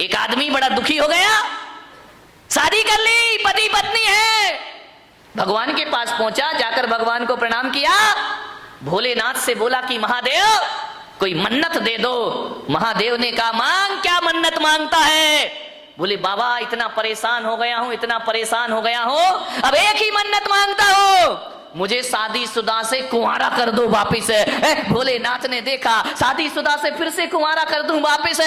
एक आदमी बड़ा दुखी हो गया, शादी कर ली, पति पत्नी है, भगवान के पास पहुंचा, जाकर भगवान को प्रणाम किया, भोलेनाथ से बोला कि महादेव कोई मन्नत दे दो। महादेव ने कहा मांग, क्या मन्नत मांगता है? बोले बाबा इतना परेशान हो गया हूं, इतना परेशान हो गया हूं, अब एक ही मन्नत मांगता हूं, मुझे शादीशुदा से कुंवारा कर दो वापिस। भोलेनाथ ने देखा शादीशुदा से फिर से कुंवारा कर दूं वापिस।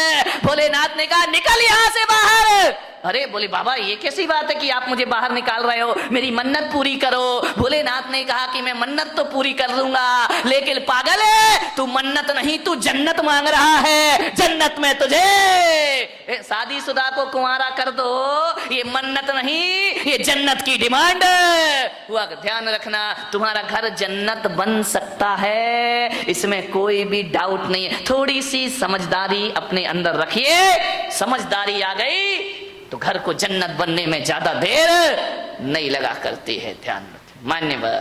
भोलेनाथ ने कहा निकल यहां से बाहर। अरे बोले बाबा ये कैसी बात है कि आप मुझे बाहर निकाल रहे हो, मेरी मन्नत पूरी करो। भोलेनाथ ने कहा कि मैं मन्नत तो पूरी कर दूंगा, लेकिन पागल है तू, मन्नत नहीं तू जन्नत मांग रहा है, जन्नत में तुझे शादीशुदा को कुंवारा कर दो, ये मन्नत नहीं ये जन्नत की डिमांड हुआ। ध्यान रखना तुम्हारा घर जन्नत बन सकता है, इसमें कोई भी डाउट नहीं है। थोड़ी सी समझदारी अपने अंदर रखिए, समझदारी आ गई तो घर को जन्नत बनने में ज्यादा देर नहीं लगा करती है। ध्यान रखिए। मान्यवर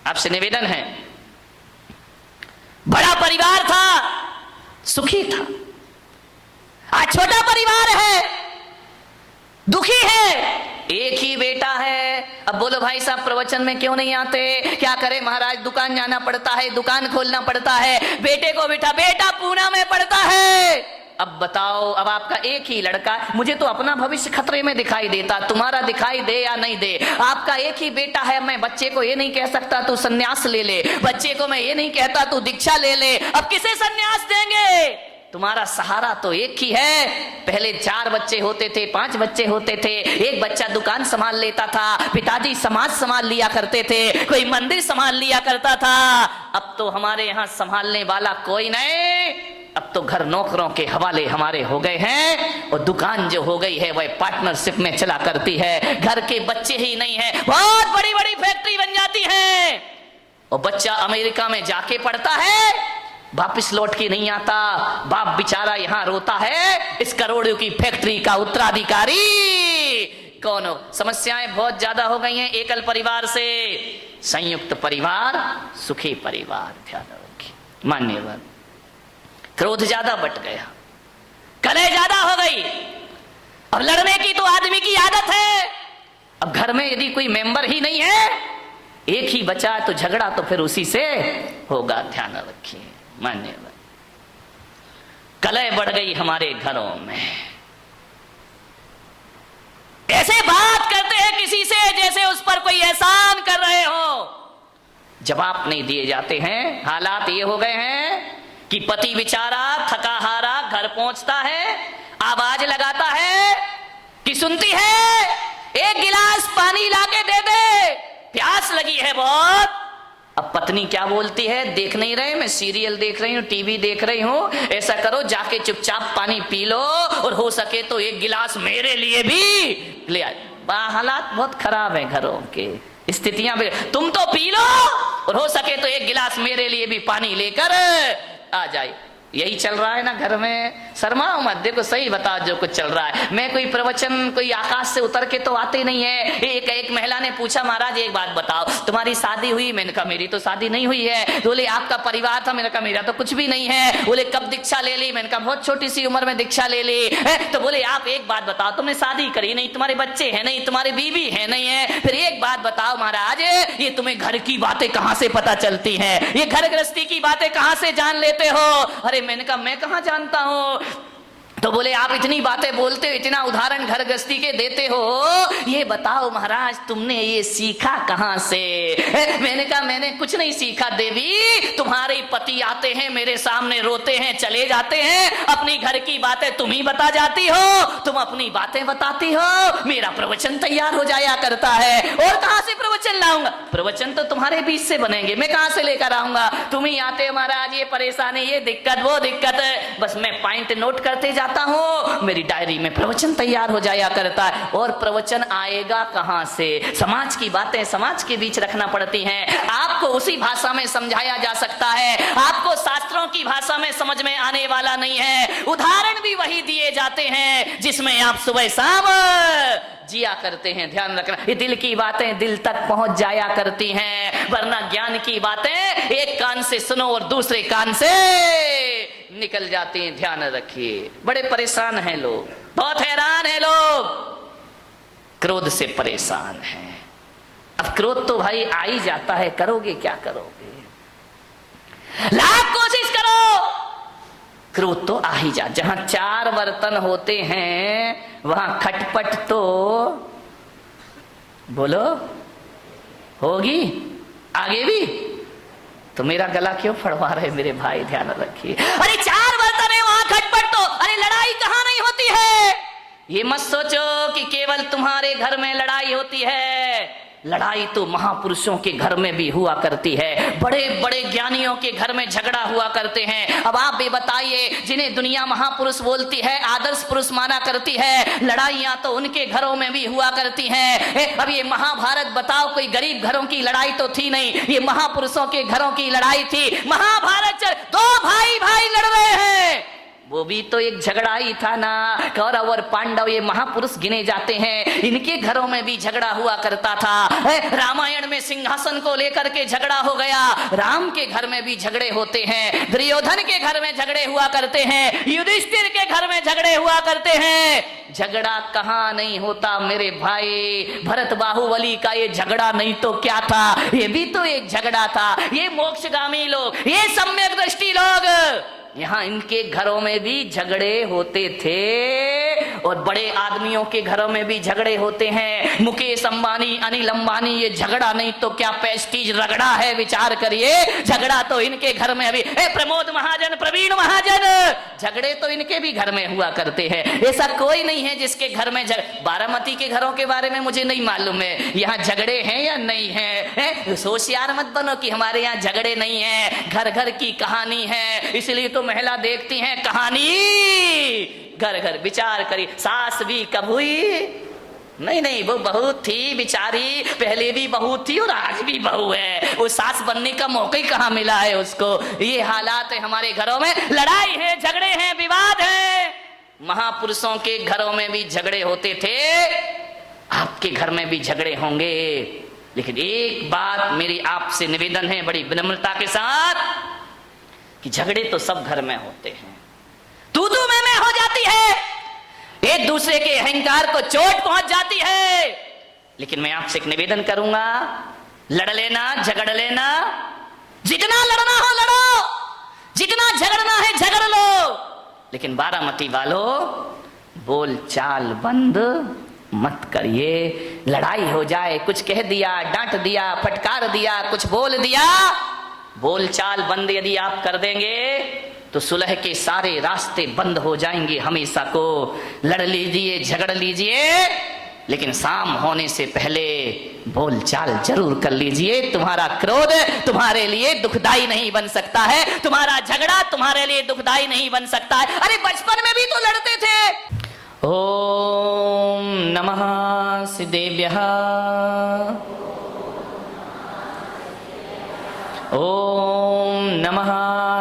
आपसे निवेदन है, बड़ा परिवार था, सुखी था, आज छोटा परिवार है, दुखी है, एक ही बेटा है। अब बोलो भाई साहब प्रवचन में क्यों नहीं आते? क्या करे महाराज, दुकान जाना पड़ता है, दुकान खोलना पड़ता है, बेटे को बिठा, बेटा पूना में पड़ता है। अब बताओ, अब आपका एक ही लड़का, मुझे तो अपना भविष्य खतरे में दिखाई देता, तुम्हारा दिखाई दे या नहीं दे, आपका एक ही बेटा है। मैं बच्चे को ये नहीं कह सकता तू सन्यास ले ले, बच्चे को मैं ये नहीं कहता तू दीक्षा ले ले, अब किसे सन्यास देंगे? तुम्हारा सहारा तो एक ही है। पहले 4 बच्चे होते थे, 5 बच्चे होते थे, एक बच्चा दुकान संभाल लेता था, पिताजी समाज संभाल लिया करते थे, कोई मंदिर संभाल लिया करता था। अब तो हमारे यहाँ संभालने वाला कोई नहीं, अब तो घर नौकरों के हवाले हमारे हो गए हैं, और दुकान जो हो गई है वह पार्टनरशिप में चला करती है। घर के बच्चे ही नहीं है, बहुत बड़ी बड़ी फैक्ट्री बन जाती है, और बच्चा अमेरिका में जाके पढ़ता है, वापिस लौट के नहीं आता, बाप बेचारा यहाँ रोता है, इस करोड़ों की फैक्ट्री का उत्तराधिकारी कौन हो? समस्याएं बहुत ज्यादा हो गई हैं एकल परिवार से। संयुक्त परिवार सुखी परिवार। ध्यान रखिए। मान्यवर क्रोध ज्यादा बढ़ गया, कलह ज्यादा हो गई, अब लड़ने की तो आदमी की आदत है। अब घर में यदि कोई मेंबर ही नहीं है, एक ही बचा तो झगड़ा तो फिर उसी से होगा। ध्यान रखिए। मान्यवर कलह बढ़ गई हमारे घरों में, ऐसे बात करते हैं किसी से जैसे उस पर कोई एहसान कर रहे हो, जवाब नहीं दिए जाते हैं। हालात ये हो गए हैं कि पति बेचारा थका हारा घर पहुंचता है, आवाज लगाता है कि सुनती है, एक गिलास पानी लाके दे दे, प्यास लगी है बहुत। अब पत्नी क्या बोलती है, देख नहीं रहे, मैं सीरियल देख रही हूँ, टीवी देख रही हूँ, ऐसा करो जाके चुपचाप पानी पी लो, और हो सके तो एक गिलास मेरे लिए भी ले आए। हालात बहुत खराब है घरों के, स्थितियां भी, तुम तो पी लो और हो सके तो एक गिलास मेरे लिए भी पानी लेकर आ जाए। यही चल रहा है ना घर में। शर्माओ मत, देखो सही बता जो कुछ चल रहा है। मैं कोई प्रवचन कोई आकाश से उतर के तो आते नहीं है। एक महिला ने पूछा महाराज एक बात बताओ, तुम्हारी शादी हुई? मैंने कहा मेरी तो शादी नहीं हुई है। बोले आपका परिवार था? मैंने कहा मेरा तो कुछ भी नहीं है। बोले कब दीक्षा ले ली? मैंने कहा बहुत छोटी सी उम्र में दीक्षा ले ली। तो बोले आप एक बात बताओ, तुमने शादी करी नहीं, तुम्हारे बच्चे हैं नहीं, तुम्हारे बीवी है नहीं है, फिर एक बात बताओ महाराज, ये तुम्हें घर की बातें कहां से पता चलती हैं? ये घर गृहस्थी की बातें कहां से जान लेते हो? अरे मैंने कहा मैं कहां जानता हूं। तो बोले आप इतनी बातें बोलते हो, इतना उदाहरण घर गृहस्थी के देते हो, ये बताओ महाराज तुमने ये सीखा कहां से? मैंने कहा मैंने कुछ नहीं सीखा देवी, तुम्हारे पति आते हैं मेरे सामने, रोते हैं, चले जाते हैं, अपनी घर की बातें तुम ही बता जाती हो, तुम अपनी बातें बताती हो, मेरा प्रवचन तैयार हो जाया करता है। और कहां से प्रवचन लाऊंगा? प्रवचन तो तुम्हारे बीच से बनेंगे, मैं कहां से लेकर आऊंगा? तुम ही आते हो महाराज, ये परेशानी, ये दिक्कत, वो दिक्कत, बस मैं पॉइंट नोट करते जाता हूं, मेरी डायरी में प्रवचन तैयार हो जाया करता है। और प्रवचन आएगा कहां से? समाज की बातें समाज के बीच रखना पड़ती हैं। आपको उसी भाषा में समझाया जा सकता है, आपको शास्त्रों की भाषा में समझ में आने वाला नहीं है। उदाहरण भी वही दिए जाते हैं जिसमें आप सुबह शाम जिया करते हैं। ध्यान रखना, ये दिल की बातें दिल तक पहुंच जाया करती हैं, वरना ज्ञान की बातें एक कान से सुनो और दूसरे कान से निकल जाती हैं। ध्यान रखिए, बड़े परेशान हैं लोग। बहुत हैरान है लोग, क्रोध से परेशान हैं। अब क्रोध तो भाई आ ही जाता है, करोगे क्या करोगे, लाख कोशिश करो, क्रोध तो आ ही जा। जहां 4 बर्तन होते हैं वहां खटपट तो बोलो होगी, आगे भी। तो मेरा गला क्यों फड़वा रहे मेरे भाई, ध्यान रखिए। अरे 4 बर्तन है वहां खटपट तो, अरे लड़ाई कहां नहीं होती है। ये मत सोचो कि केवल तुम्हारे घर में लड़ाई होती है, लड़ाई तो महापुरुषों के घर में भी हुआ करती है, बड़े बड़े ज्ञानियों के घर में झगड़ा हुआ करते हैं। अब आप भी बताइए, जिन्हें दुनिया महापुरुष बोलती है, आदर्श पुरुष माना करती है, लड़ाइयां तो उनके घरों में भी हुआ करती हैं। अब ये महाभारत बताओ, कोई गरीब घरों की लड़ाई तो थी नहीं, ये महापुरुषों के घरों की लड़ाई थी। महाभारत 2 भाई भाई लड़ रहे हैं, वो भी तो एक झगड़ा ही था ना। कौरव और पांडव ये महापुरुष गिने जाते हैं, इनके घरों में भी झगड़ा हुआ करता था। रामायण में सिंहासन को लेकर के झगड़ा हो गया, राम के घर में भी झगड़े होते हैं, दुर्योधन के घर में झगड़े हुआ करते हैं, युधिष्ठिर के घर में झगड़े हुआ करते हैं। झगड़ा कहां नहीं होता मेरे भाई, भरत बाहुबली का ये झगड़ा नहीं तो क्या था, ये भी तो एक झगड़ा था। ये मोक्षगामी लोग, ये सम्यक दृष्टि लोग, यहां इनके घरों में भी झगड़े होते थे, और बड़े आदमियों के घरों में भी झगड़े होते हैं। मुकेश अंबानी, अनिल अंबानी, ये झगड़ा नहीं तो क्या पेस्टीज रगड़ा है, विचार करिए। झगड़ा तो इनके घर में अभी, प्रमोद महाजन, प्रवीण महाजन, झगड़े तो इनके भी घर में हुआ करते हैं। ऐसा कोई नहीं है जिसके घर में बारामती के घरों के बारे में मुझे नहीं मालूम है, यहाँ झगड़े हैं या नहीं है। होशियार मत बनो कि हमारे यहाँ झगड़े नहीं है, घर घर की कहानी है, इसलिए तो महिला देखती हैं कहानी घर घर। विचार करी, सास भी कब हुई? नहीं, वो बहू थी बिचारी, पहले भी बहू थी और आज भी बहू है, वो सास बनने का मौका ही कहां मिला है उसको। ये हालात है हमारे घरों में, लड़ाई है, झगड़े हैं, विवाद है। महापुरुषों के घरों में भी झगड़े होते थे, आपके घर में भी झगड़े होंगे। लेकिन एक बात मेरी आपसे निवेदन है बड़ी विनम्रता के साथ, कि झगड़े तो सब घर में होते हैं, तू मैं हो जाती है, एक दूसरे के अहंकार को चोट पहुंच जाती है। लेकिन मैं आपसे एक निवेदन करूंगा, लड़ लेना, झगड़ लेना, जितना लड़ना हो लड़ो, जितना झगड़ना है झगड़ लो, लेकिन बारामती वालों बोल चाल बंद मत करिए। लड़ाई हो जाए, कुछ कह दिया, डांट दिया, फटकार दिया, कुछ बोल दिया, बोलचाल बंद यदि आप कर देंगे तो सुलह के सारे रास्ते बंद हो जाएंगे हमेशा को। लड़ लीजिए, झगड़ लीजिए, लेकिन शाम होने से पहले बोलचाल जरूर कर लीजिए। तुम्हारा क्रोध तुम्हारे लिए दुखदाई नहीं बन सकता है, तुम्हारा झगड़ा तुम्हारे लिए दुखदाई नहीं बन सकता है। अरे बचपन में भी तो लड़ते थे। ओम नमः सिद्धेभ्यः, ओम नमः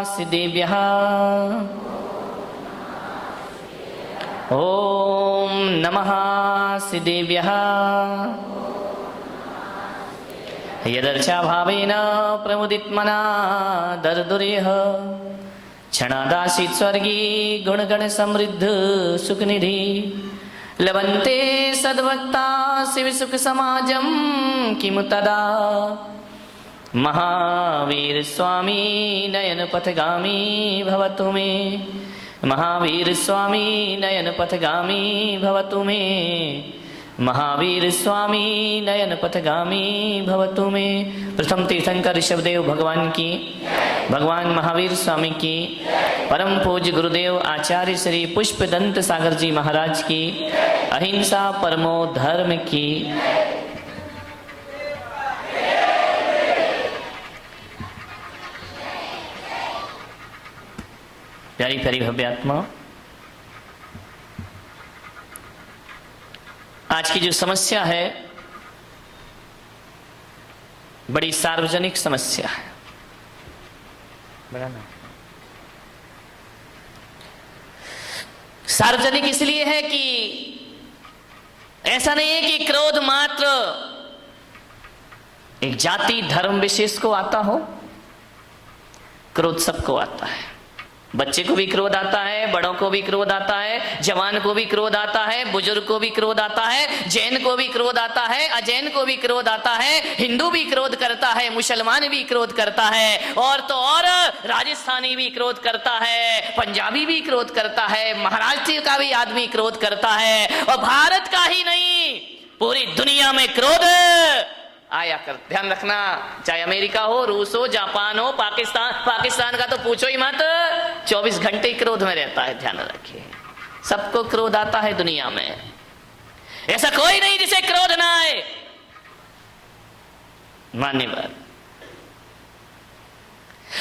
सिद्धेभ्यः, ओम नमः सिद्धेभ्यः। यदर्चा भावेन प्रमुदितमना दर्दुरेह, क्षणादासीत् स्वर्गी गुणगण समृद्ध सुखनिधि। लभन्ते सद्भक्ता शिव सुख समाजम किमु तदा। महावीर स्वामी नयन पथगामी भवतु मे, महावीर स्वामी नयन पथगामी भवतु मे, महावीर स्वामी नयन पथगामी भवतु मे। प्रथम तीर्थंकर ऋषभदेव भगवान की, भगवान महावीर स्वामी की, परम पूज्य गुरुदेव आचार्य श्री पुष्पदंत सागर जी महाराज की, अहिंसा परमो धर्म की। प्यारी प्यारी भव्य आत्मा, आज की जो समस्या है बड़ी सार्वजनिक समस्या है। सार्वजनिक इसलिए है कि ऐसा नहीं है कि क्रोध मात्र एक जाति धर्म विशेष को आता हो, क्रोध सबको आता है। बच्चे को भी क्रोध आता है, बड़ों को भी क्रोध आता है, जवान को भी क्रोध आता है, बुजुर्ग को भी क्रोध आता है, जैन को भी क्रोध आता है, अजैन को भी क्रोध आता है, हिंदू भी क्रोध करता है, मुसलमान भी क्रोध करता है, और तो और राजस्थानी भी क्रोध करता है, पंजाबी भी क्रोध करता है, महाराष्ट्र का भी आदमी क्रोध करता है, और भारत का ही नहीं पूरी दुनिया में क्रोध आया कर। ध्यान रखना, चाहे अमेरिका हो, रूस हो, जापान हो, पाकिस्तान का तो पूछो ही मत, 24 घंटे क्रोध में रहता है। ध्यान रखिए, सबको क्रोध आता है दुनिया में, ऐसा कोई नहीं जिसे क्रोध ना आए। मान्य बात,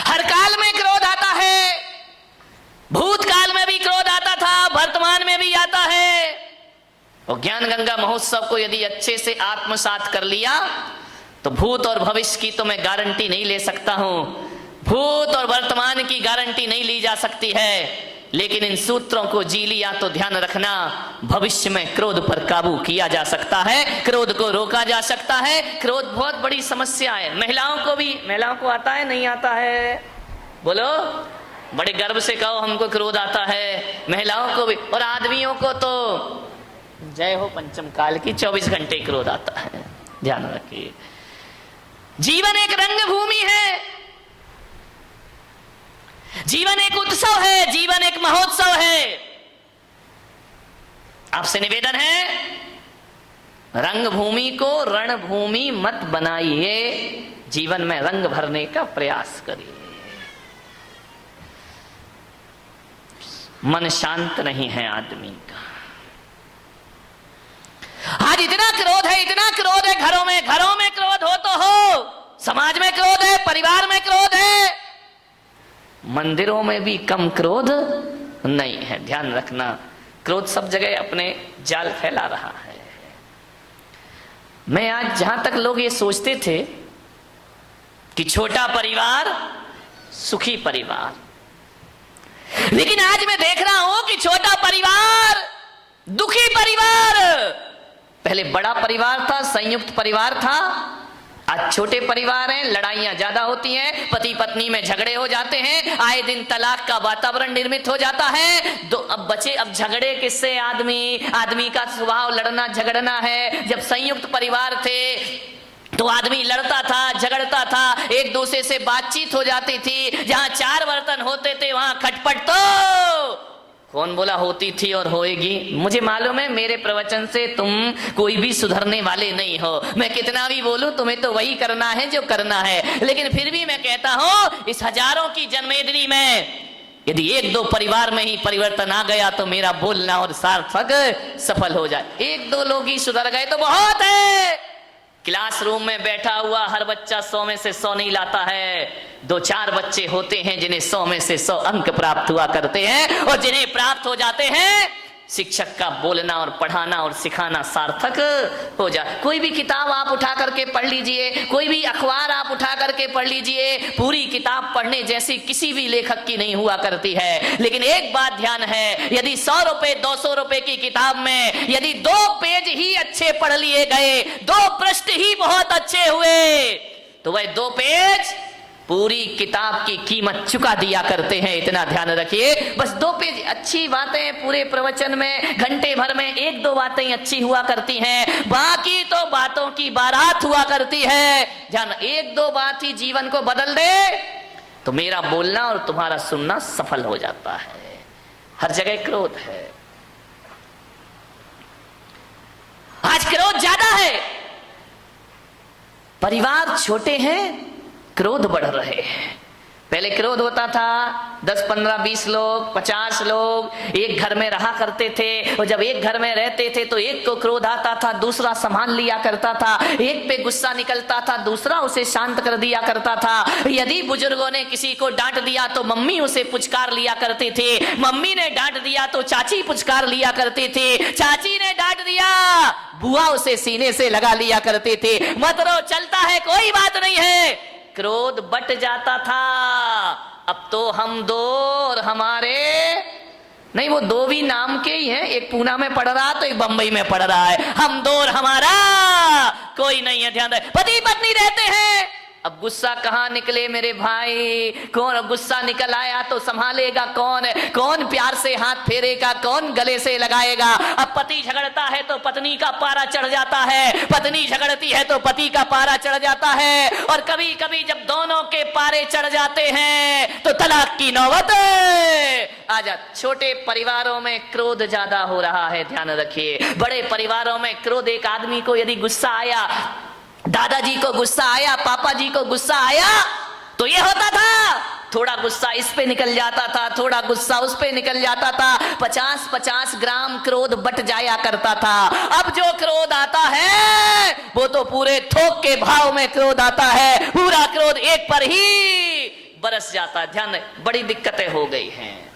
हर काल में क्रोध आता है, भूतकाल में भी क्रोध आता था, वर्तमान में भी आता है। और ज्ञान गंगा महोत्सव को यदि अच्छे से आत्मसात कर लिया तो भूत और भविष्य की तो मैं गारंटी नहीं ले सकता हूं, भूत और वर्तमान की गारंटी नहीं ली जा सकती है, लेकिन इन सूत्रों को जी लिया तो ध्यान रखना, भविष्य में क्रोध पर काबू किया जा सकता है, क्रोध को रोका जा सकता है। क्रोध बहुत बड़ी समस्या है। महिलाओं को आता है, नहीं आता है? बोलो, बड़े गर्व से कहो हमको क्रोध आता है। महिलाओं को भी, और आदमियों को तो जय हो पंचम काल की, 24 घंटे क्रोध आता है। ध्यान रखिए, जीवन एक रंग भूमि है, जीवन एक उत्सव है, जीवन एक महोत्सव है। आपसे निवेदन है, रंग भूमि को रणभूमि मत बनाइए, जीवन में रंग भरने का प्रयास करिए। मन शांत नहीं है आदमी का। आज इतना क्रोध है, इतना क्रोध है, घरों में क्रोध हो तो हो, समाज में क्रोध है, परिवार में क्रोध है, मंदिरों में भी कम क्रोध नहीं है। ध्यान रखना, क्रोध सब जगह अपने जाल फैला रहा है। मैं आज, जहां तक लोग ये सोचते थे कि छोटा परिवार सुखी परिवार, लेकिन आज मैं देख रहा हूं कि छोटा परिवार दुखी परिवार। पहले बड़ा परिवार था, संयुक्त परिवार था, आज छोटे परिवार हैं, लड़ाइयां ज्यादा होती हैं, पति पत्नी में झगड़े हो जाते हैं, आए दिन तलाक का वातावरण निर्मित हो जाता है। अब झगड़े किससे? आदमी का स्वभाव लड़ना झगड़ना है। जब संयुक्त परिवार थे तो आदमी लड़ता था, झगड़ता था, एक दूसरे से बातचीत हो जाती थी। जहां 4 बर्तन होते थे वहां खटपट तो कौन बोला होती थी और होएगी। मुझे मालूम है मेरे प्रवचन से तुम कोई भी सुधरने वाले नहीं हो, मैं कितना भी बोलूं तुम्हें तो वही करना है जो करना है, लेकिन फिर भी मैं कहता हूं इस हजारों की जन्मेदिनी में यदि 1-2 परिवार में ही परिवर्तन आ गया तो मेरा बोलना और सार्थक सफल हो जाए। 1-2 लोग ही सुधर गए तो बहुत है। क्लासरूम में बैठा हुआ हर बच्चा 100 में से 100 नहीं लाता है। 2-4 बच्चे होते हैं जिन्हें 100 में से 100 अंक प्राप्त हुआ करते हैं, और जिन्हें प्राप्त हो जाते हैं शिक्षक का बोलना और पढ़ाना और सिखाना सार्थक हो जाए। कोई भी किताब आप उठा करके पढ़ लीजिए, कोई भी अखबार आप उठा करके पढ़ लीजिए, पूरी किताब पढ़ने जैसी किसी भी लेखक की नहीं हुआ करती है। लेकिन एक बात ध्यान है, यदि 100 रुपए 200 रुपए की किताब में यदि 2 पेज ही अच्छे पढ़ लिए गए, 2 पृष्ठ ही बहुत अच्छे हुए, तो वह 2 पेज पूरी किताब की कीमत चुका दिया करते हैं। इतना ध्यान रखिए। बस 2 पेज अच्छी बातें पूरे प्रवचन में, घंटे भर में 1-2 बातें अच्छी हुआ करती हैं, बाकी तो बातों की बारात हुआ करती है। ध्यान, 1-2 बात ही जीवन को बदल दे तो मेरा बोलना और तुम्हारा सुनना सफल हो जाता है। हर जगह क्रोध है, आज क्रोध ज्यादा है, परिवार छोटे हैं, क्रोध बढ़ रहे हैं। पहले क्रोध होता था 10, 15, 20 लोग, 50 लोग एक घर में रहा करते थे, और जब एक घर में रहते थे तो एक को क्रोध आता था, दूसरा संभाल लिया करता था, एक पे गुस्सा निकलता था, दूसरा उसे शांत कर दिया करता था। यदि बुजुर्गों ने किसी को डांट दिया तो मम्मी उसे पुचकार लिया करती थी, मम्मी ने डांट दिया तो चाची पुचकार लिया करती थी, चाची ने डांट दिया बुआ उसे सीने से लगा लिया करती थी। मत रो, चलता है, कोई बात नहीं है। क्रोध बट जाता था। अब तो हम 2 और हमारे नहीं, वो 2 भी नाम के ही हैं, एक पूना में पढ़ रहा तो एक बंबई में पढ़ रहा है। हम 2 और हमारा कोई नहीं है। ध्यान रहे, पति पत्नी रहते हैं, अब गुस्सा कहाँ निकले मेरे भाई? कौन गुस्सा निकल आया तो संभालेगा कौन? कौन प्यार से हाथ फेरेगा? कौन गले से लगाएगा? अब पति झगड़ता है तो पत्नी का पारा चढ़ जाता है, पत्नी झगड़ती है तो पति का पारा चढ़ जाता है, और कभी कभी जब दोनों के पारे चढ़ जाते हैं तो तलाक की नौबत आ जाती। छोटे परिवारों में क्रोध ज्यादा हो रहा है, ध्यान रखिए। बड़े परिवारों में क्रोध, एक आदमी को यदि गुस्सा आया, दादाजी को गुस्सा आया, पापा जी को गुस्सा आया, तो ये होता था, थोड़ा गुस्सा इस पे निकल जाता था, थोड़ा गुस्सा उस पे निकल जाता था, 50-50 ग्राम क्रोध बट जाया करता था। अब जो क्रोध आता है वो तो पूरे थोक के भाव में क्रोध आता है, पूरा क्रोध एक पर ही बरस जाता है। ध्यान, बड़ी दिक्कतें हो गई हैं।